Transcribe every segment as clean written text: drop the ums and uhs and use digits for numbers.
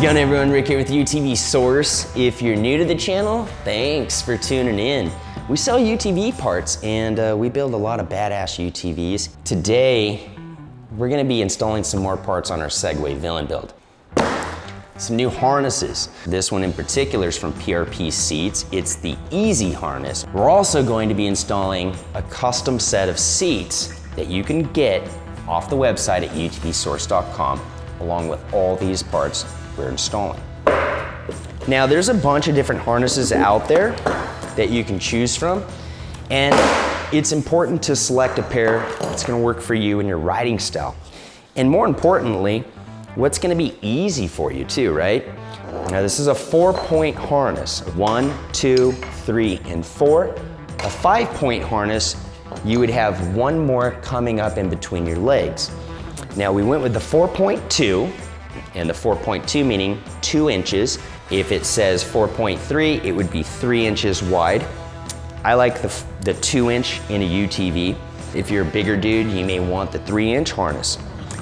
going everyone? Rick here with UTV Source. If you're new to the channel, thanks for tuning in. We sell UTV parts and we build a lot of badass UTVs. Today, we're gonna be installing some more parts on our Segway villain build. Some new harnesses. This one in particular is from PRP Seats. It's the Easy harness. We're also going to be installing a custom set of seats that you can get off the website at utvsource.com, along with all these parts we're installing. Now, there's a bunch of different harnesses out there that you can choose from, and it's important to select a pair that's gonna work for you and your riding style. And more importantly, what's gonna be easy for you too, right? Now, this is a 4-point harness. 1, 2, 3, and 4. A 5-point harness, you would have one more coming up in between your legs. Now, we went with the 4.2, and the 4.2 meaning 2 inches. If it says 4.3, it would be 3 inches wide. I like the 2-inch in a UTV. If you're a bigger dude, you may want the 3-inch harness.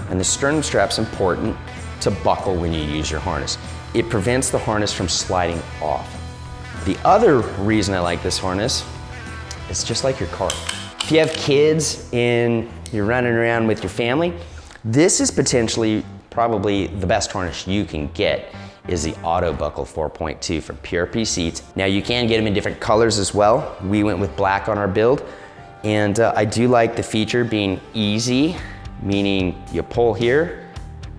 And the sternum strap's important to buckle when you use your harness. It prevents the harness from sliding off. The other reason I like this harness is just like your car. If you have kids and you're running around with your family, this is potentially probably the best harness you can get, is the Auto Buckle 4.2 from PRP Seats. Now, you can get them in different colors as well. We went with black on our build, and I do like the feature being easy, meaning you pull here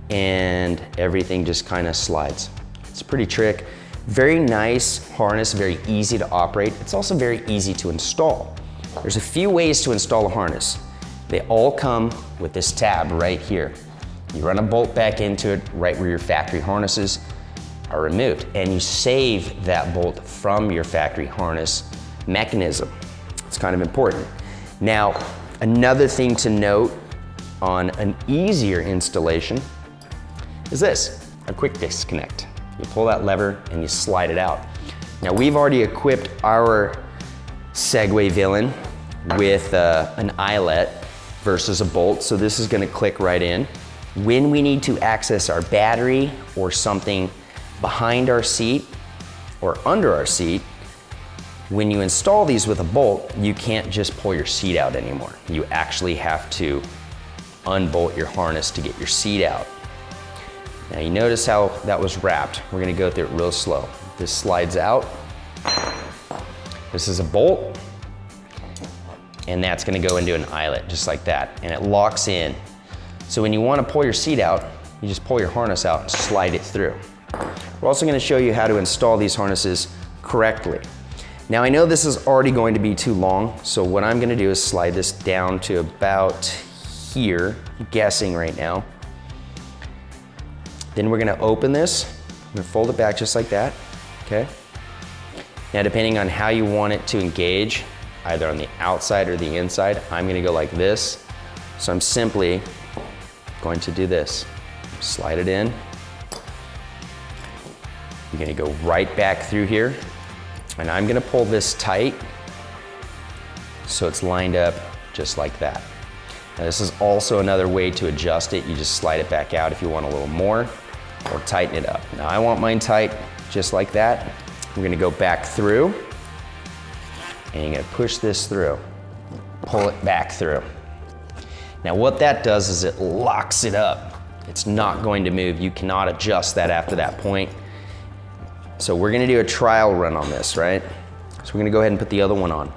and everything just kind of slides. It's a pretty trick. Very nice harness, very easy to operate. It's also very easy to install. There's a few ways to install a harness. They all come with this tab right here. You run a bolt back into it right where your factory harnesses are removed, and you save that bolt from your factory harness mechanism. It's kind of important. Now, another thing to note on an easier installation is this, a quick disconnect. You pull that lever and you slide it out. Now, we've already equipped our Segway villain with an eyelet versus a bolt, so this is gonna click right in. When we need to access our battery or something behind our seat or under our seat, when you install these with a bolt, you can't just pull your seat out anymore. You actually have to unbolt your harness to get your seat out. Now, you notice how that was wrapped. We're gonna go through it real slow. This slides out. This is a bolt, and that's gonna go into an eyelet just like that, and it locks in. So when you want to pull your seat out, you just pull your harness out and slide it through. We're also going to show you how to install these harnesses correctly. Now, I know this is already going to be too long, so what I'm going to do is slide this down to about here, I'm guessing right now. Then we're going to open this, we're going to fold it back just like that, okay? Now, depending on how you want it to engage, either on the outside or the inside, I'm going to go like this. So I'm simply going to do this. Slide it in. You're gonna go right back through here, and I'm gonna pull this tight so it's lined up just like that. Now, this is also another way to adjust it. You just slide it back out if you want a little more, or tighten it up. Now, I want mine tight just like that. We're gonna go back through, and you're gonna push this through, pull it back through. Now, what that does is it locks it up. It's not going to move. You cannot adjust that after that point. So we're gonna do a trial run on this, right? So we're gonna go ahead and put the other one on.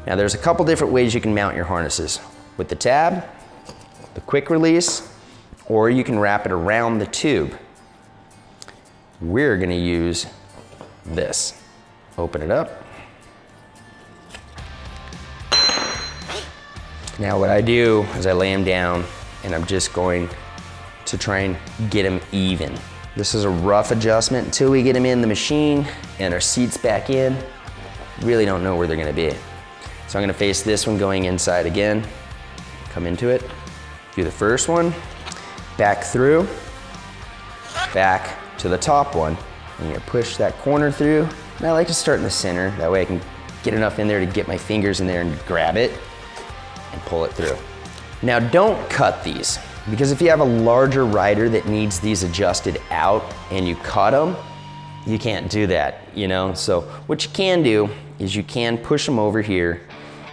Now, there's a couple different ways you can mount your harnesses. With the tab, the quick release, or you can wrap it around the tube. We're gonna use this. Open it up. Now, what I do is I lay them down, and I'm just going to try and get them even. This is a rough adjustment until we get them in the machine and our seats back in. Really don't know where they're gonna be. So I'm gonna face this one going inside again, come into it, do the first one, back through, back to the top one, and you push that corner through. And I like to start in the center, that way I can get enough in there to get my fingers in there and grab it and pull it through. Now, don't cut these. Because if you have a larger rider that needs these adjusted out and you cut them, you can't do that, you know? So what you can do is you can push them over here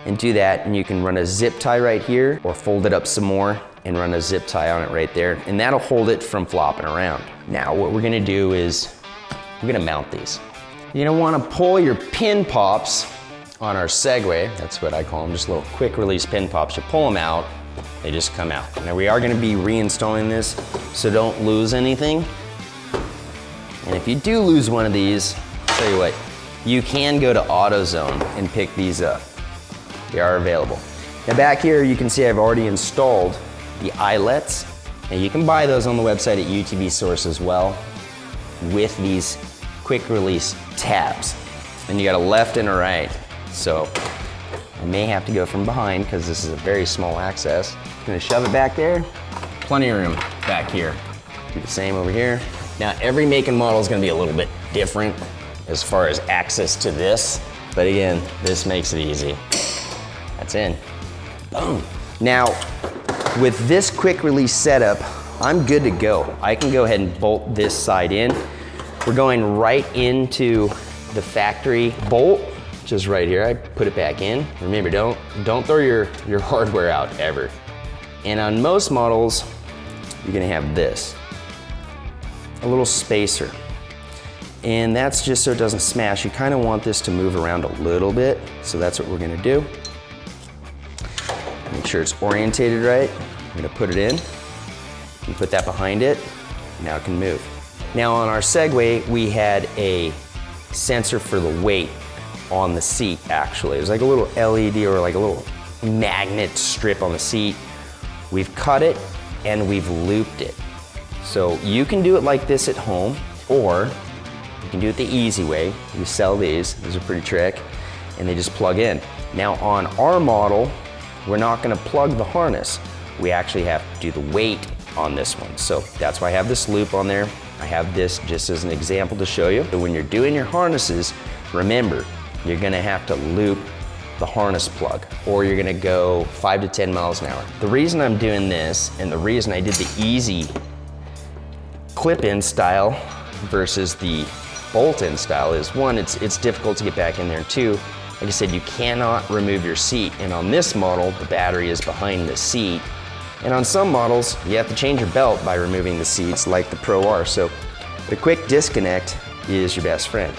and do that, and you can run a zip tie right here or fold it up some more and run a zip tie on it right there, and that'll hold it from flopping around. Now what we're gonna do is we're gonna mount these. You're gonna wanna pull your pin pops on our Segway, that's what I call them, just little quick release pin pops. You pull them out, they just come out. Now we are gonna be reinstalling this, so don't lose anything. And if you do lose one of these, I'll tell you what, you can go to AutoZone and pick these up. They are available. Now back here, you can see I've already installed the eyelets, and you can buy those on the website at UTV Source as well with these quick release tabs. And you got a left and a right. So I may have to go from behind because this is a very small access. I'm gonna shove it back there. Plenty of room back here. Do the same over here. Now every make and model is gonna be a little bit different as far as access to this, but again, this makes it easy. That's in. Boom. Now, with this quick release setup, I'm good to go. I can go ahead and bolt this side in. We're going right into the factory bolt, which is right here. I put it back in. Remember, don't throw your hardware out ever. And on most models, you're gonna have this, a little spacer. And that's just so it doesn't smash. You kind of want this to move around a little bit, so that's what we're gonna do. Make sure it's orientated right. I'm gonna put it in and put that behind it. Now it can move. Now on our Segway, we had a sensor for the weight on the seat actually. It was like a little LED or like a little magnet strip on the seat. We've cut it and we've looped it. So you can do it like this at home, or you can do it the easy way. We sell these are pretty trick, and they just plug in. Now on our model, we're not gonna plug the harness. We actually have to do the weight on this one. So that's why I have this loop on there. I have this just as an example to show you. So when you're doing your harnesses, remember, you're gonna have to loop the harness plug, or you're gonna go 5 to 10 miles an hour. The reason I'm doing this, and the reason I did the easy clip-in style versus the bolt-in style is, one, it's difficult to get back in there, and two, like I said, you cannot remove your seat. And on this model, the battery is behind the seat. And on some models, you have to change your belt by removing the seats, like the Pro R. So the quick disconnect is your best friend.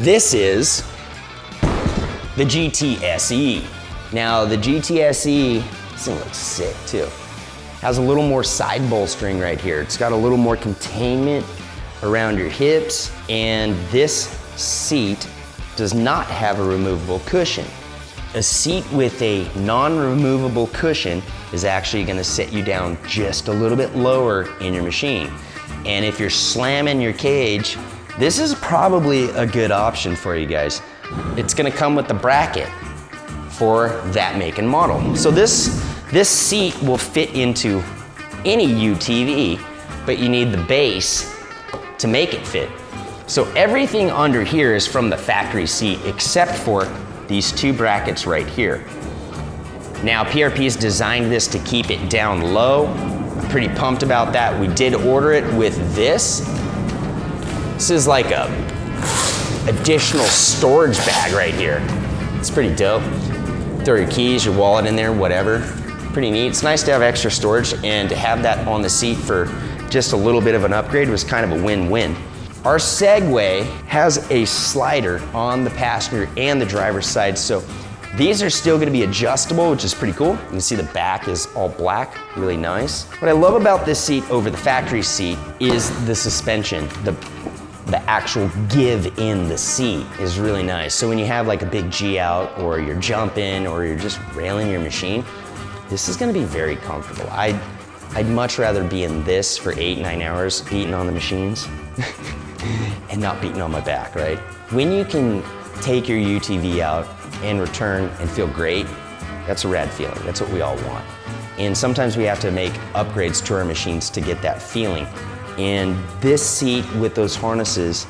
This is the GTSE. Now the GTSE, this thing looks sick too. Has a little more side bolstering right here. It's got a little more containment around your hips, and this seat does not have a removable cushion. A seat with a non-removable cushion is actually gonna set you down just a little bit lower in your machine. And if you're slamming your cage, this is probably a good option for you guys. It's gonna come with the bracket for that make and model. So this seat will fit into any UTV, but you need the base to make it fit. So everything under here is from the factory seat except for these two brackets right here. Now PRP's designed this to keep it down low. I'm pretty pumped about that. We did order it with this. This is like a additional storage bag right here. It's pretty dope. Throw your keys, your wallet in there, whatever. Pretty neat. It's nice to have extra storage, and to have that on the seat for just a little bit of an upgrade was kind of a win-win. Our Segway has a slider on the passenger and the driver's side, so these are still gonna be adjustable, which is pretty cool. You can see the back is all black, really nice. What I love about this seat over the factory seat is the suspension. The actual give in the seat is really nice. So when you have like a big G out, or you're jumping, or you're just railing your machine, this is gonna be very comfortable. I'd much rather be in this for 8-9 hours beating on the machines and not beating on my back, right? When you can take your UTV out and return and feel great, that's a rad feeling. That's what we all want. And sometimes we have to make upgrades to our machines to get that feeling. And this seat with those harnesses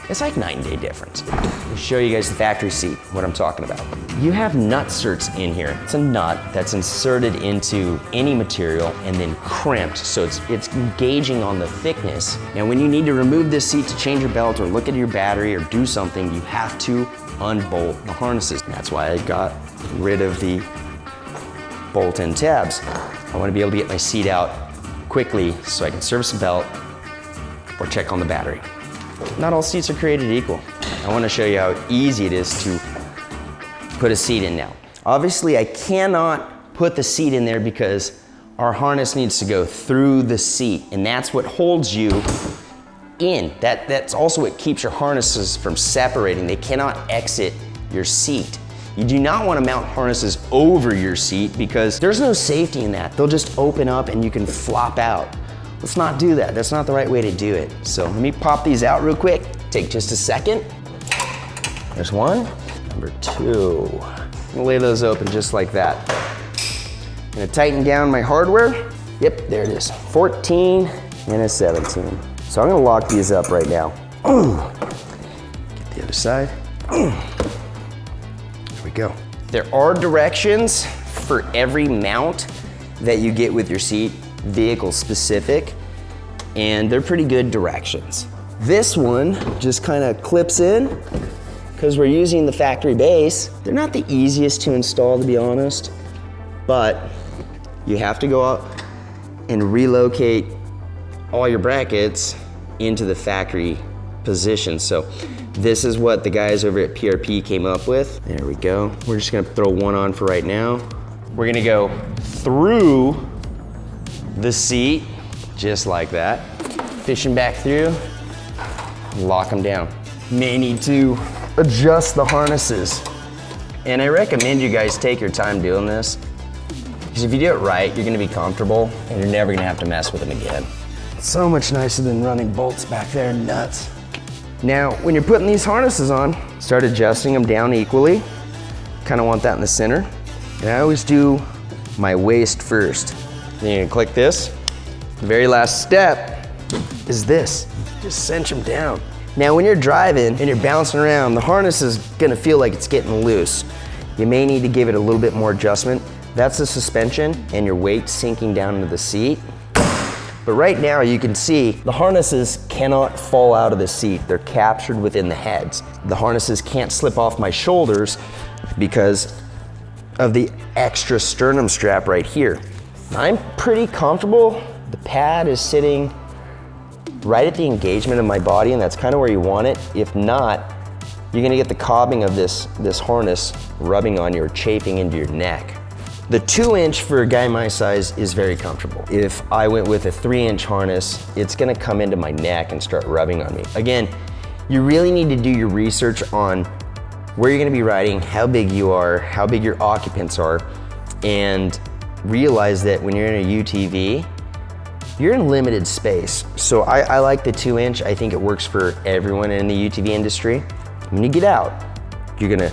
It's like night and day difference. I'll show you guys the factory seat, what I'm talking about. You have nut certs in here. It's a nut that's inserted into any material and then crimped, so it's engaging on the thickness. Now when you need to remove this seat to change your belt or look at your battery or do something, you have to unbolt the harnesses. That's why I got rid of the bolt-in tabs. I want to be able to get my seat out quickly so I can service the belt or check on the battery. Not all seats are created equal. I want to show you how easy it is to put a seat in now. Obviously, I cannot put the seat in there because our harness needs to go through the seat, and that's what holds you in. That's also what keeps your harnesses from separating. They cannot exit your seat. You do not want to mount harnesses over your seat because there's no safety in that. They'll just open up and you can flop out. Let's not do that. That's not the right way to do it. So let me pop these out real quick. Take just a second. There's one. Number two. I'm gonna lay those open just like that. I'm gonna tighten down my hardware. Yep, there it is. 14 and a 17. So I'm gonna lock these up right now. Get the other side. There we go. There are directions for every mount that you get with your seat, vehicle specific, and they're pretty good directions. This one just kind of clips in because we're using the factory base. They're not the easiest to install, to be honest, but you have to go out and relocate all your brackets into the factory position. So this is what the guys over at PRP came up with. There we go. We're just gonna throw one on for right now. We're gonna go through the seat, just like that. Fishing back through, lock them down. May need to adjust the harnesses. And I recommend you guys take your time doing this, because if you do it right, you're gonna be comfortable and you're never gonna have to mess with them again. It's so much nicer than running bolts back there, nuts. Now, when you're putting these harnesses on, start adjusting them down equally. Kind of want that in the center. And I always do my waist first. Then you're gonna click this. The very last step is this. Just cinch them down. Now when you're driving and you're bouncing around, the harness is gonna feel like it's getting loose. You may need to give it a little bit more adjustment. That's the suspension and your weight sinking down into the seat. But right now you can see the harnesses cannot fall out of the seat. They're captured within the heads. The harnesses can't slip off my shoulders because of the extra sternum strap right here. I'm pretty comfortable. The pad is sitting right at the engagement of my body, and that's kind of where you want it. If not, you're gonna get the cobbing of this harness rubbing on you or chafing into your neck. The 2-inch for a guy my size is very comfortable. If I went with a 3-inch harness, it's gonna come into my neck and start rubbing on me. Again, you really need to do your research on where you're gonna be riding, how big you are, how big your occupants are, and realize that when you're in a UTV, you're in limited space. So I like the 2-inch. I think it works for everyone in the UTV industry. When you get out, you're gonna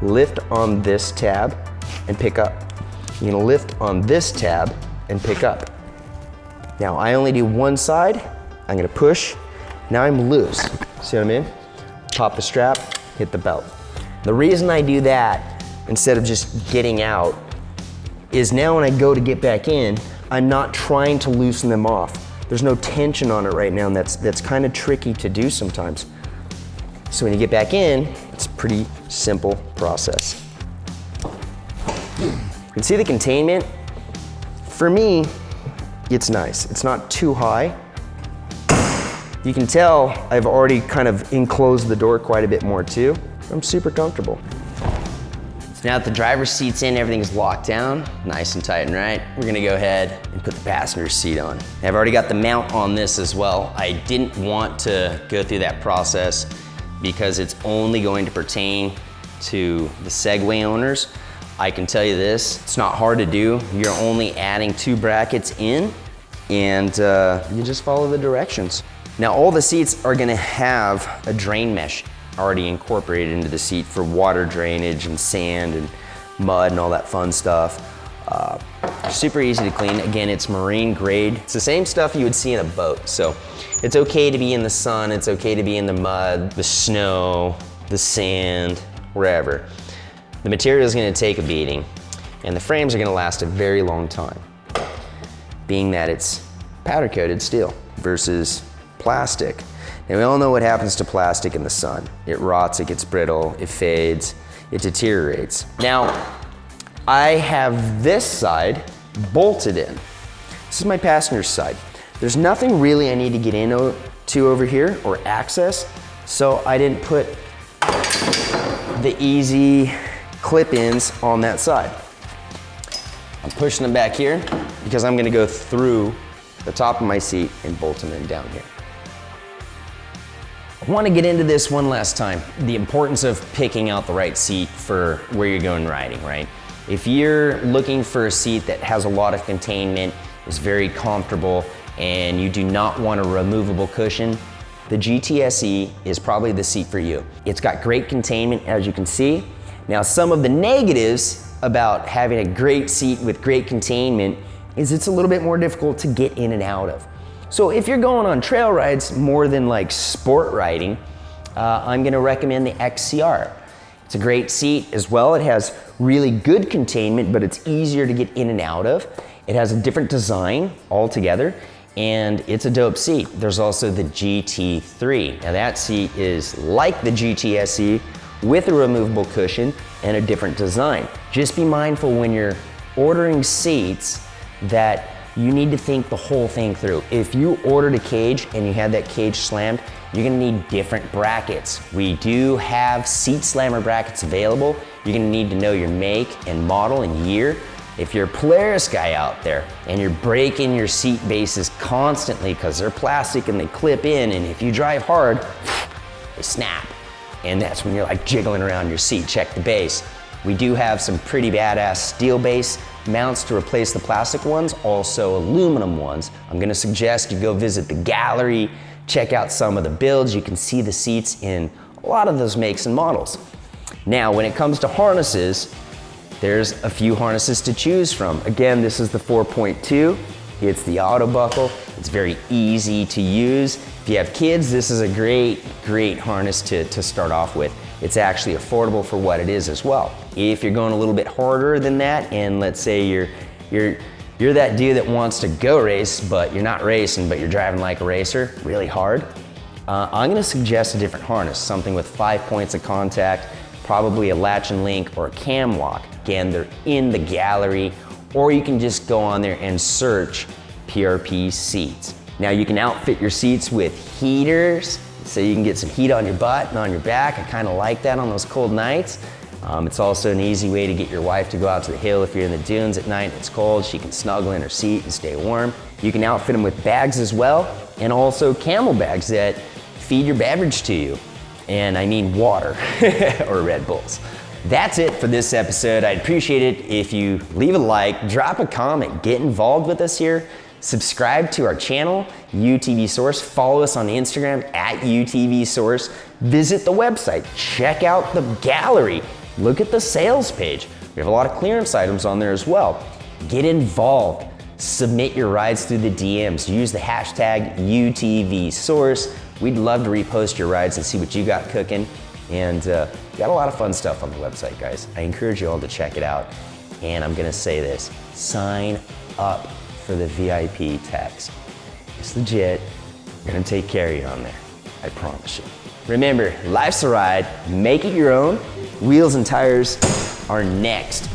lift on this tab and pick up. You're gonna lift on this tab and pick up. Now I only do one side. I'm gonna push. Now I'm loose. See what I mean? Pop the strap, hit the belt. The reason I do that instead of just getting out is now when I go to get back in, I'm not trying to loosen them off. There's no tension on it right now, and that's kind of tricky to do sometimes. So when you get back in, it's a pretty simple process. You can see the containment. For me, it's nice. It's not too high. You can tell I've already kind of enclosed the door quite a bit more too. I'm super comfortable. So now that the driver's seat's in, everything's locked down, nice and tight and right, we're gonna go ahead and put the passenger seat on. I've already got the mount on this as well. I didn't want to go through that process because it's only going to pertain to the Segway owners. I can tell you this, it's not hard to do. You're only adding 2 brackets in, and you just follow the directions. Now all the seats are gonna have a drain mesh already incorporated into the seat for water drainage and sand and mud and all that fun stuff. Super easy to clean. Again, it's marine grade. It's the same stuff you would see in a boat. So it's okay to be in the sun. It's okay to be in the mud, the snow, the sand, wherever. The material is gonna take a beating, and the frames are gonna last a very long time, being that it's powder coated steel versus plastic. And we all know what happens to plastic in the sun. It rots, it gets brittle, it fades, it deteriorates. Now, I have this side bolted in. This is my passenger side. There's nothing really I need to get into over here or access, so I didn't put the easy clip-ins on that side. I'm pushing them back here because I'm gonna go through the top of my seat and bolt them in down here. I want to get into this one last time, the importance of picking out the right seat for where you're going riding, right? If you're looking for a seat that has a lot of containment, is very comfortable, and you do not want a removable cushion, the GTSE is probably the seat for you. It's got great containment, as you can see. Now, some of the negatives about having a great seat with great containment is it's a little bit more difficult to get in and out of. So if you're going on trail rides more than like sport riding, I'm gonna recommend the XCR. It's a great seat as well. It has really good containment, but it's easier to get in and out of. It has a different design altogether, and it's a dope seat. There's also the GT3. Now that seat is like the GTSE with a removable cushion and a different design. Just be mindful when you're ordering seats that you need to think the whole thing through. If you ordered a cage and you had that cage slammed, you're gonna need different brackets. We do have seat slammer brackets available. You're gonna need to know your make and model and year. If you're a Polaris guy out there and you're breaking your seat bases constantly because they're plastic and they clip in, and if you drive hard, they snap. And that's when you're like jiggling around your seat, check the base. We do have some pretty badass steel base mounts to replace the plastic ones, also aluminum ones. I'm gonna suggest you go visit the gallery, check out some of the builds. You can see the seats in a lot of those makes and models. Now, when it comes to harnesses, there's a few harnesses to choose from. Again, this is the 4.2. It's the auto buckle. It's very easy to use. If you have kids, this is a great harness to start off with. It's actually affordable for what it is as well. If you're going a little bit harder than that, and let's say you're that dude that wants to go race, but you're not racing, but you're driving like a racer, really hard, I'm gonna suggest a different harness, something with 5 points of contact, probably a latch and link or a cam lock. Again, they're in the gallery, or you can just go on there and search PRP Seats. Now you can outfit your seats with heaters, so you can get some heat on your butt and on your back. I kind of like that on those cold nights. It's also an easy way to get your wife to go out to the hill if you're in the dunes at night and it's cold. She can snuggle in her seat and stay warm. You can outfit them with bags as well, and also camel bags that feed your beverage to you. And I mean water or Red Bulls. That's it for this episode. I'd appreciate it if you leave a like, drop a comment, get involved with us here. Subscribe to our channel, UTV Source. Follow us on Instagram at UTV Source. Visit the website, check out the gallery, look at the sales page. We have a lot of clearance items on there as well. Get involved, submit your rides through the DMs, use the hashtag UTV Source. We'd love to repost your rides and see what you got cooking. And we got a lot of fun stuff on the website, guys. I encourage you all to check it out. And I'm gonna say this, sign up for the VIP text. It's legit. We're gonna take care of you on there. I promise you. Remember, life's a ride. Make it your own. Wheels and tires are next.